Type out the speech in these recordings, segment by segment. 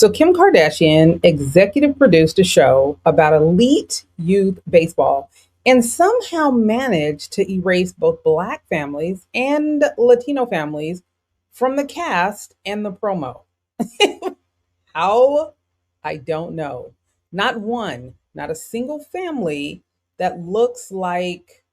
So, Kim Kardashian executive produced a show about elite youth baseball and somehow managed to erase both Black families and Latino families from the cast and the promo. How? I don't know. Not one, not a single family that looks like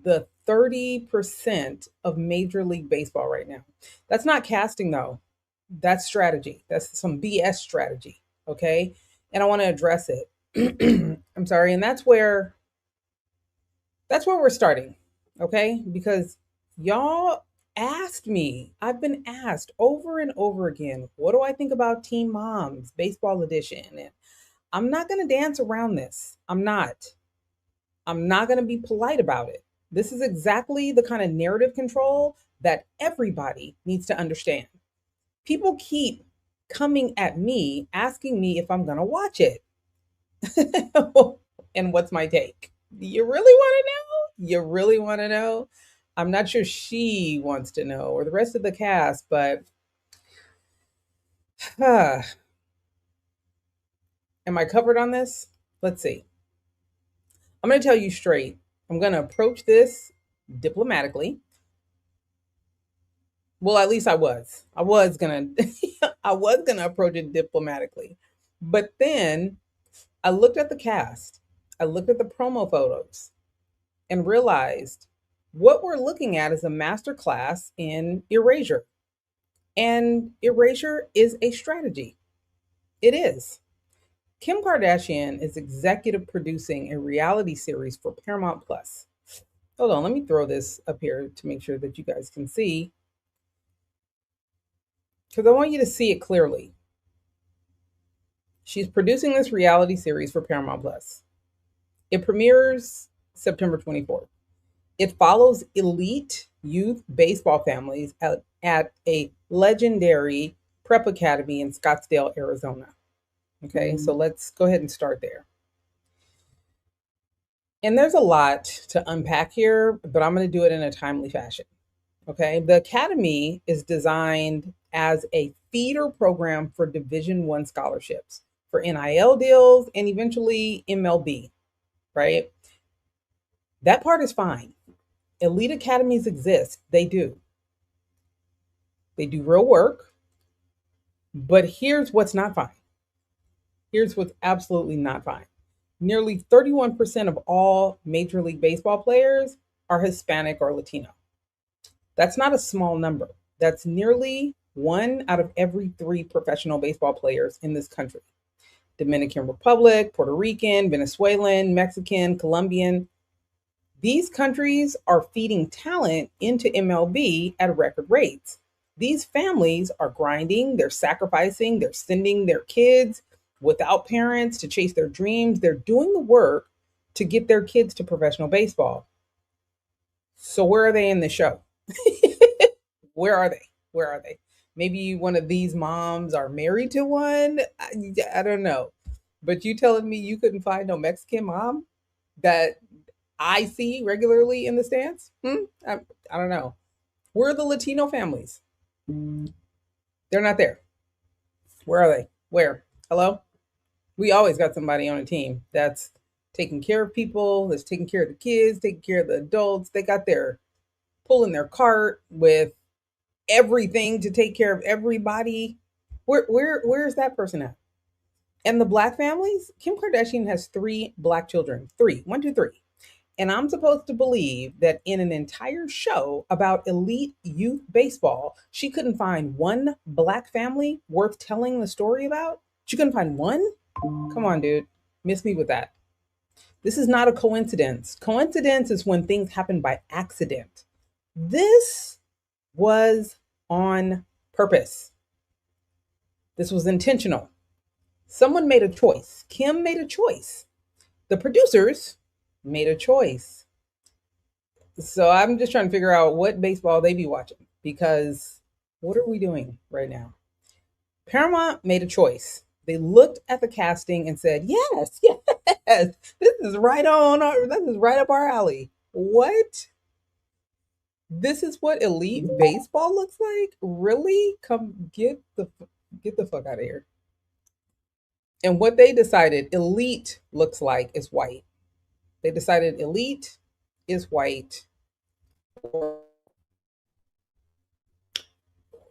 the 30% of Major League Baseball right now. That's not casting, though. That's strategy. That's some BS strategy. Okay. And I want to address it. I'm sorry. And that's where we're starting. Okay. Because y'all asked me, I've been asked over and over again, what do I think about Teen Moms, Baseball Edition? And I'm not going to dance around this. I'm not. I'm not going to be polite about it. This is exactly the kind of narrative control that everybody needs to understand. People keep coming at me asking me if I'm going to watch it. And what's my take? You really want to know? You really want to know? I'm not sure she wants to know or the rest of the cast, but am I covered on this? Let's see. I'm going to tell you straight. I'm going to approach this diplomatically. Well, at least I was. I was going to I was going to approach it diplomatically. But then I looked at the cast. I looked at the promo photos and realized what we're looking at is a master class in erasure. And erasure is a strategy. It is. Kim Kardashian is executive producing a reality series for Paramount Plus. Hold on, let me throw this up here to make sure that you guys can see, because I want you to see it clearly. She's producing this reality series for Paramount Plus. It premieres September 24th. It follows elite youth baseball families at a legendary prep academy in Scottsdale, Arizona. Okay, so let's go ahead and start there. And there's a lot to unpack here, but I'm going to do it in a timely fashion. Okay, the academy is designed as a feeder program for Division One scholarships, for NIL deals, and eventually MLB. Right? That part is fine. Elite academies exist. They do. They do real work. But here's what's not fine. Here's what's absolutely not fine. Nearly 31% of all Major League Baseball players are Hispanic or Latino. That's not a small number. That's nearly 1 out of every 3 professional baseball players in this country. Dominican Republic, Puerto Rican, Venezuelan, Mexican, Colombian. These countries are feeding talent into MLB at record rates. These families are grinding, they're sacrificing, they're sending their kids without parents to chase their dreams. They're doing the work to get their kids to professional baseball. So, where are they in the show? Where are they? Where are they? Maybe one of these moms are married to one. I don't know. But you telling me you couldn't find no Mexican mom that I see regularly in the stands? I don't know. Where are the Latino families? They're not there. Where are they? Where? Hello? We always got somebody on a team that's taking care of people, that's taking care of the kids, taking care of the adults. They got their pulling their cart with everything to take care of everybody. Where's that person at? And the Black families? Kim Kardashian has 3 Black children. 3. 1, 2, 3. And I'm supposed to believe that in an entire show about elite youth baseball, she couldn't find one Black family worth telling the story about? She couldn't find one? Come on, dude. Miss me with that. This is not a coincidence. Coincidence is when things happen by accident. This was on purpose. This was intentional. Someone made a choice. Kim made a choice. The producers made a choice. So I'm just trying to figure out what baseball they be watching, because what are we doing right now? Paramount made a choice. They looked at the casting and said, yes, yes, this is right up our alley. What? This is what elite baseball looks like? Really? Come get the Get the fuck out of here. And what they decided elite looks like is white. They decided elite is white,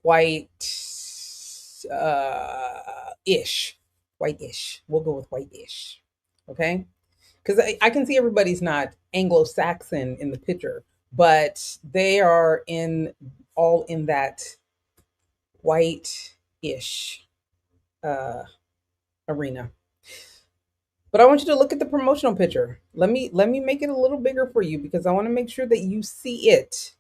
white ish, white ish. We'll go with white ish. Okay. Because I can see everybody's not Anglo-Saxon in the picture, but they are in all in that white-ish uh, arena. But I want you to look at the promotional picture. Let me make it a little bigger for you because I want to make sure that you see it,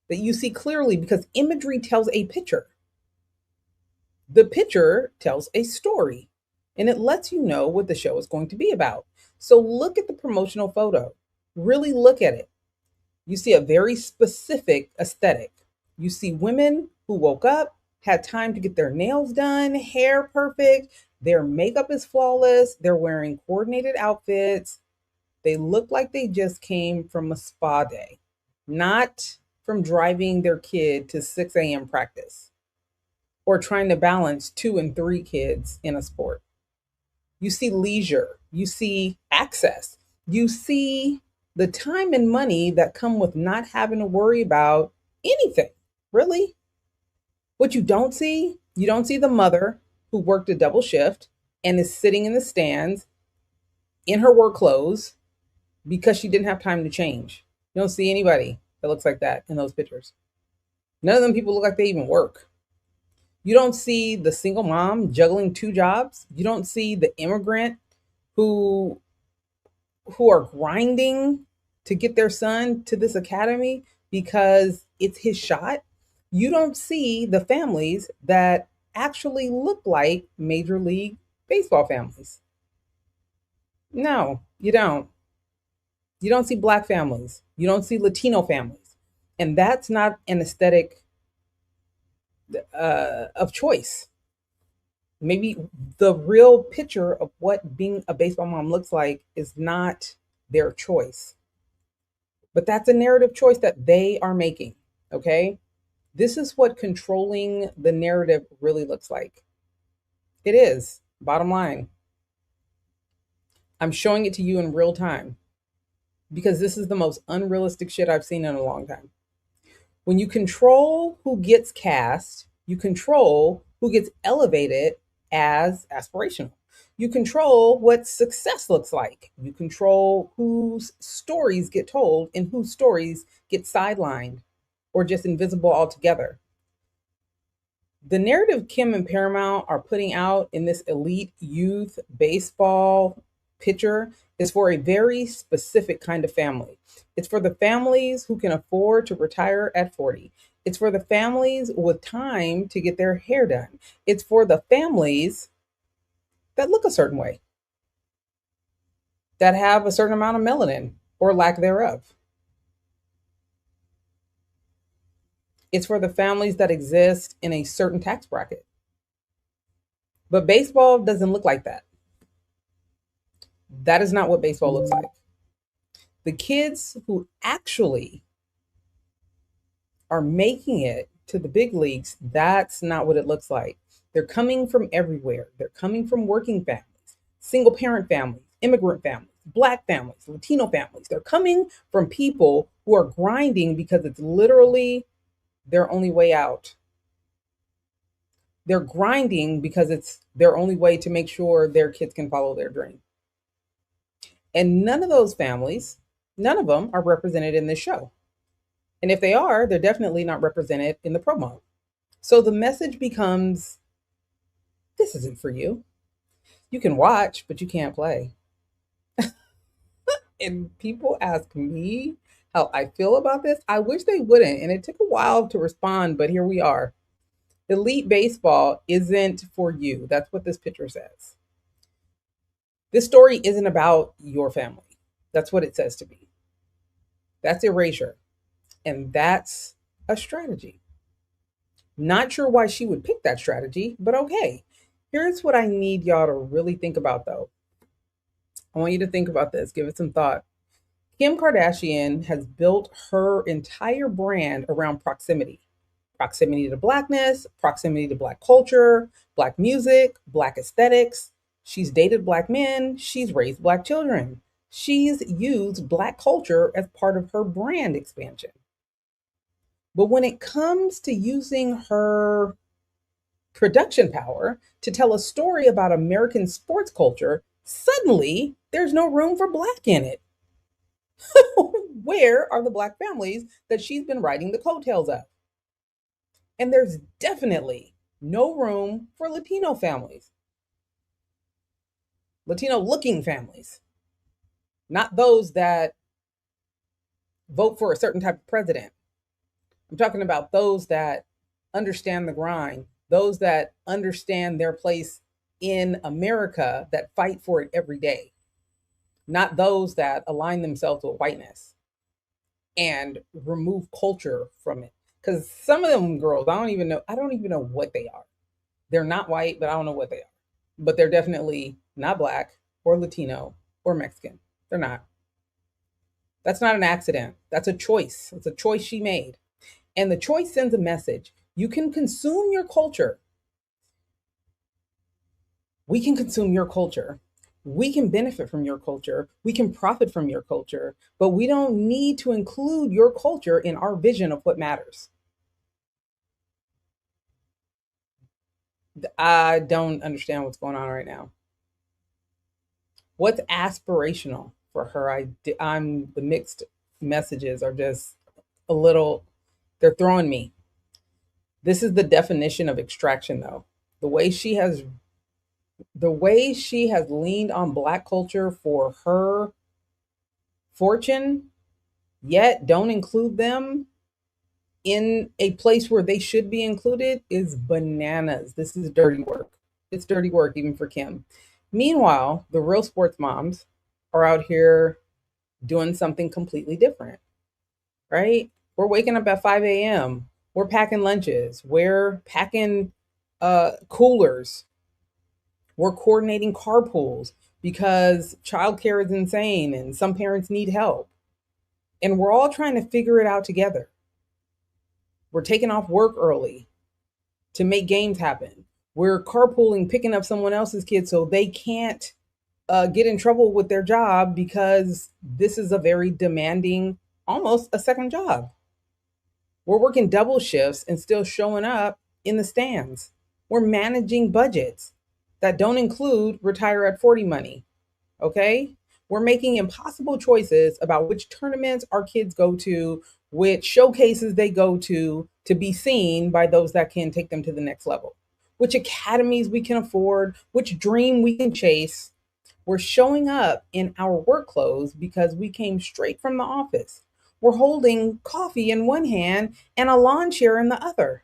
that you see clearly because imagery tells a picture. The picture tells a story and it lets you know what the show is going to be about. So look at the promotional photo. Really look at it. You see a very specific aesthetic. You see women who woke up, had time to get their nails done, hair perfect, their makeup is flawless, they're wearing coordinated outfits. They look like they just came from a spa day, not from driving their kid to 6 a.m. practice or trying to balance 2 and 3 kids in a sport. You see leisure, you see access, you see the time and money that come with not having to worry about anything, really. What you don't see the mother who worked a double shift and is sitting in the stands in her work clothes because she didn't have time to change. You don't see anybody that looks like that in those pictures. None of them people look like they even work. You don't see the single mom juggling 2 jobs. You don't see the immigrant who are grinding to get their son to this academy because it's his shot. You don't see the families that actually look like Major League Baseball families. No, you don't. You don't see Black families. You don't see Latino families. And that's not an aesthetic of choice. Maybe the real picture of what being a baseball mom looks like is not their choice. But that's a narrative choice that they are making. Okay. This is what controlling the narrative really looks like. It is, bottom line. I'm showing it to you in real time because this is the most unrealistic shit I've seen in a long time. When you control who gets cast, you control who gets elevated as aspirational. You control what success looks like. You control whose stories get told and whose stories get sidelined or just invisible altogether. The narrative Kim and Paramount are putting out in this elite youth baseball picture is for a very specific kind of family. It's for the families who can afford to retire at 40. It's for the families with time to get their hair done. It's for the families that look a certain way, that have a certain amount of melanin or lack thereof. It's for the families that exist in a certain tax bracket. But baseball doesn't look like that. That is not what baseball looks like. The kids who actually are making it to the big leagues, that's not what it looks like. They're coming from everywhere. They're coming from working families, single parent families, immigrant families, Black families, Latino families. They're coming from people who are grinding because it's literally their only way out. They're grinding because it's their only way to make sure their kids can follow their dream. And none of those families, none of them are represented in this show. And if they are, they're definitely not represented in the promo. So the message becomes, this isn't for you. You can watch, but you can't play. And people ask me how I feel about this. I wish they wouldn't. And it took a while to respond, but here we are. Elite baseball isn't for you. That's what this picture says. This story isn't about your family. That's what it says to be. That's erasure. And that's a strategy. Not sure why she would pick that strategy, but okay. Here's what I need y'all to really think about, though. I want you to think about this, give it some thought. Kim Kardashian has built her entire brand around proximity. Proximity to Blackness, proximity to Black culture, Black music, Black aesthetics. She's dated Black men. She's raised Black children. She's used Black culture as part of her brand expansion. But when it comes to using her production power to tell a story about American sports culture, suddenly there's no room for Black in it. Where are the Black families that she's been writing the coattails of? And there's definitely no room for Latino families, Latino looking families, not those that vote for a certain type of president. I'm talking about those that understand the grind, those that understand their place in America, that fight for it every day, not those that align themselves with whiteness and remove culture from it. Because some of them girls, I don't even know what they are. They're not white, but I don't know what they are. But they're definitely not Black or Latino or Mexican. They're not. That's not an accident. That's a choice. It's a choice she made. And the choice sends a message. You can consume your culture. We can consume your culture. We can benefit from your culture. We can profit from your culture, but we don't need to include your culture in our vision of what matters. I don't understand what's going on right now. What's aspirational for her? I'm the mixed messages are just a little, they're throwing me. This is the definition of extraction, though. The way she has leaned on Black culture for her fortune, yet don't include them in a place where they should be included, is bananas. This is dirty work. It's dirty work, even for Kim. Meanwhile, the real sports moms are out here doing something completely different, right? We're waking up at 5 a.m. We're packing lunches. We're packing coolers. We're coordinating carpools because childcare is insane and some parents need help. And we're all trying to figure it out together. We're taking off work early to make games happen. We're carpooling, picking up someone else's kids so they can't get in trouble with their job, because this is a very demanding, almost a second job. We're working double shifts and still showing up in the stands. We're managing budgets that don't include retire at 40 money. Okay? We're making impossible choices about which tournaments our kids go to, which showcases they go to be seen by those that can take them to the next level, which academies we can afford, which dream we can chase. We're showing up in our work clothes because we came straight from the office. We're holding coffee in one hand and a lawn chair in the other,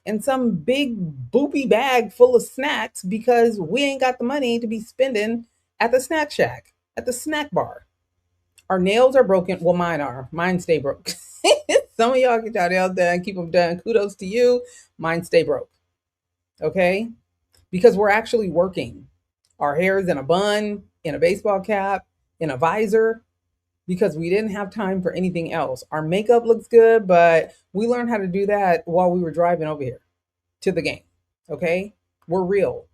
and some big boopy bag full of snacks because we ain't got the money to be spending at the snack shack, at the snack bar. Our nails are broken. Well, mine are. Mine stay broke. Some of y'all get y'all nails done, keep them done. Kudos to you. Mine stay broke. Okay? Because we're actually working. Our hair is in a bun, in a baseball cap, in a visor, because we didn't have time for anything else. Our makeup looks good, but we learned how to do that while we were driving over here to the game. Okay? We're real.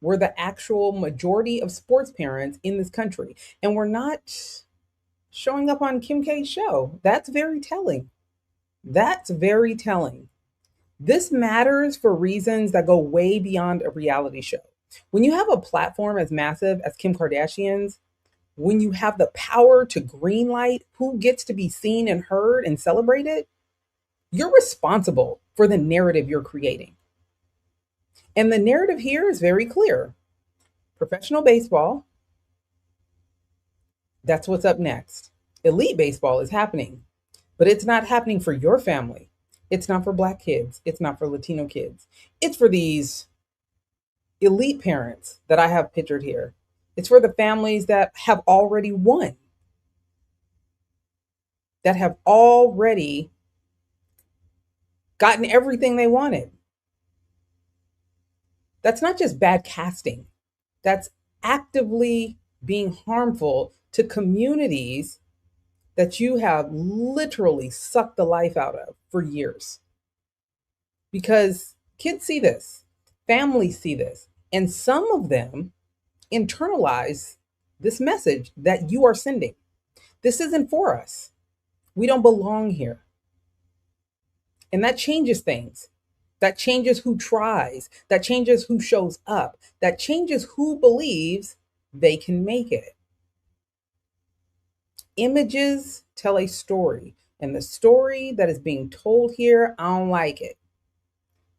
We're the actual majority of sports parents in this country. And we're not showing up on Kim K's show. That's very telling. That's very telling. This matters for reasons that go way beyond a reality show. When you have a platform as massive as Kim Kardashian's, when you have the power to greenlight who gets to be seen and heard and celebrated, you're responsible for the narrative you're creating. And the narrative here is very clear. Professional baseball, that's what's up next. Elite baseball is happening, but it's not happening for your family. It's not for Black kids. It's not for Latino kids. It's for these elite parents that I have pictured here. It's for the families that have already won, that have already gotten everything they wanted. That's not just bad casting. That's actively being harmful to communities that you have literally sucked the life out of for years. because kids see this, families see this, and some of them internalize this message that you are sending. This isn't for us. We don't belong here. And that changes things. That changes who tries. That changes who shows up. That changes who believes they can make it. Images tell a story, and the story that is being told here, I don't like it.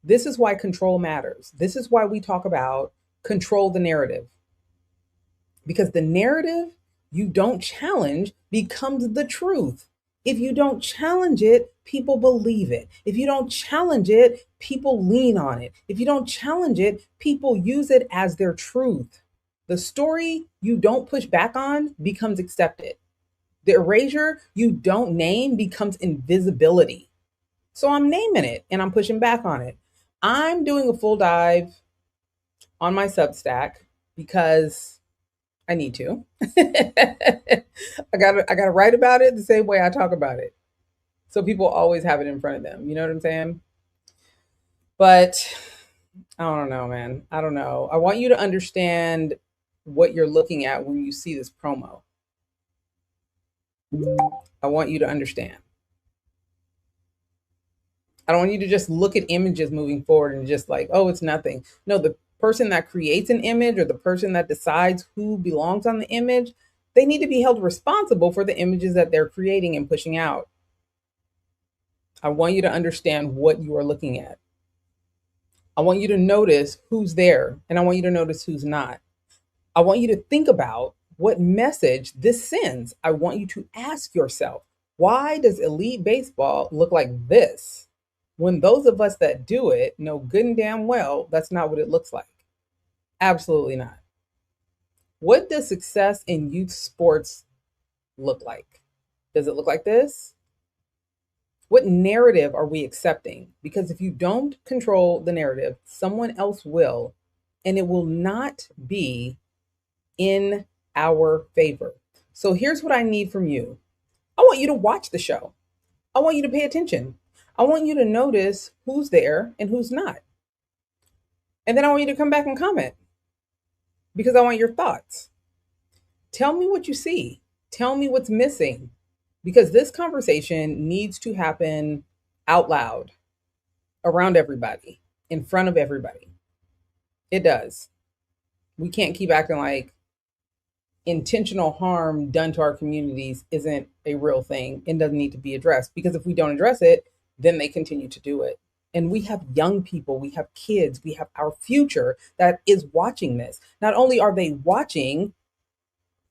This is why control matters. This is why we talk about control the narrative. Because the narrative you don't challenge becomes the truth. If you don't challenge it, people believe it. If you don't challenge it, people lean on it. If you don't challenge it, people use it as their truth. The story you don't push back on becomes accepted. The erasure you don't name becomes invisibility. So I'm naming it and I'm pushing back on it. I'm doing a full dive on my Substack because I need to. I gotta write about it the same way I talk about it. So people always have it in front of them. You know what I'm saying? But I don't know, man. I don't know. I want you to understand what you're looking at when you see this promo. I want you to understand. I don't want you to just look at images moving forward and just like, oh, it's nothing. No, the person that creates an image or the person that decides who belongs on the image, they need to be held responsible for the images that they're creating and pushing out. I want you to understand what you are looking at. I want you to notice who's there, and I want you to notice who's not. I want you to think about what message this sends. I want you to ask yourself, why does elite baseball look like this? When those of us that do it know good and damn well that's not what it looks like. Absolutely not. What does success in youth sports look like? Does it look like this? What narrative are we accepting? Because if you don't control the narrative, someone else will, and it will not be in our favor. So here's what I need from you. I want you to watch the show. I want you to pay attention. I want you to notice who's there and who's not. And then I want you to come back and comment because I want your thoughts. Tell me what you see. Tell me what's missing because this conversation needs to happen out loud, around everybody, in front of everybody. It does. We can't keep acting like intentional harm done to our communities isn't a real thing and doesn't need to be addressed, because if we don't address it, then they continue to do it. And we have young people, we have kids, we have our future that is watching this. Not only are they watching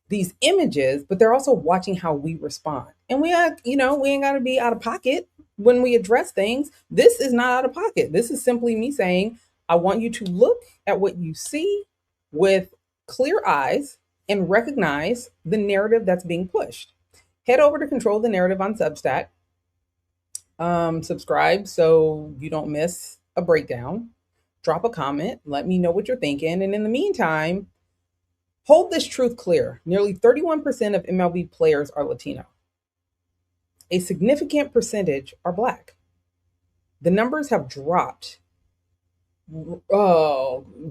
these images, but they're also watching how we respond. And we ain't got to be out of pocket when we address things. This is not out of pocket. This is simply me saying, I want you to look at what you see with clear eyes and recognize the narrative that's being pushed. Head over to Control the Narrative on Substack. Subscribe so you don't miss a breakdown. Drop a comment. Let me know what you're thinking. And in the meantime, hold this truth clear. Nearly 31% of MLB players are Latino. A significant percentage are Black. The numbers have dropped,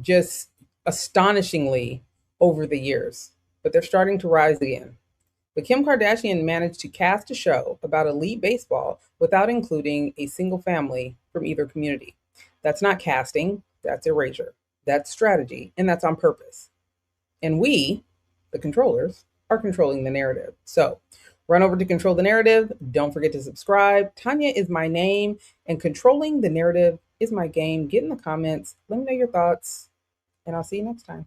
just astonishingly over the years, but they're starting to rise again. But Kim Kardashian managed to cast a show about elite baseball without including a single family from either community. That's not casting, that's erasure. That's strategy, and that's on purpose. And we, the controllers, are controlling the narrative. So run over to Control the Narrative. Don't forget to subscribe. Tonya is my name, and controlling the narrative is my game. Get in the comments. Let me know your thoughts, and I'll see you next time.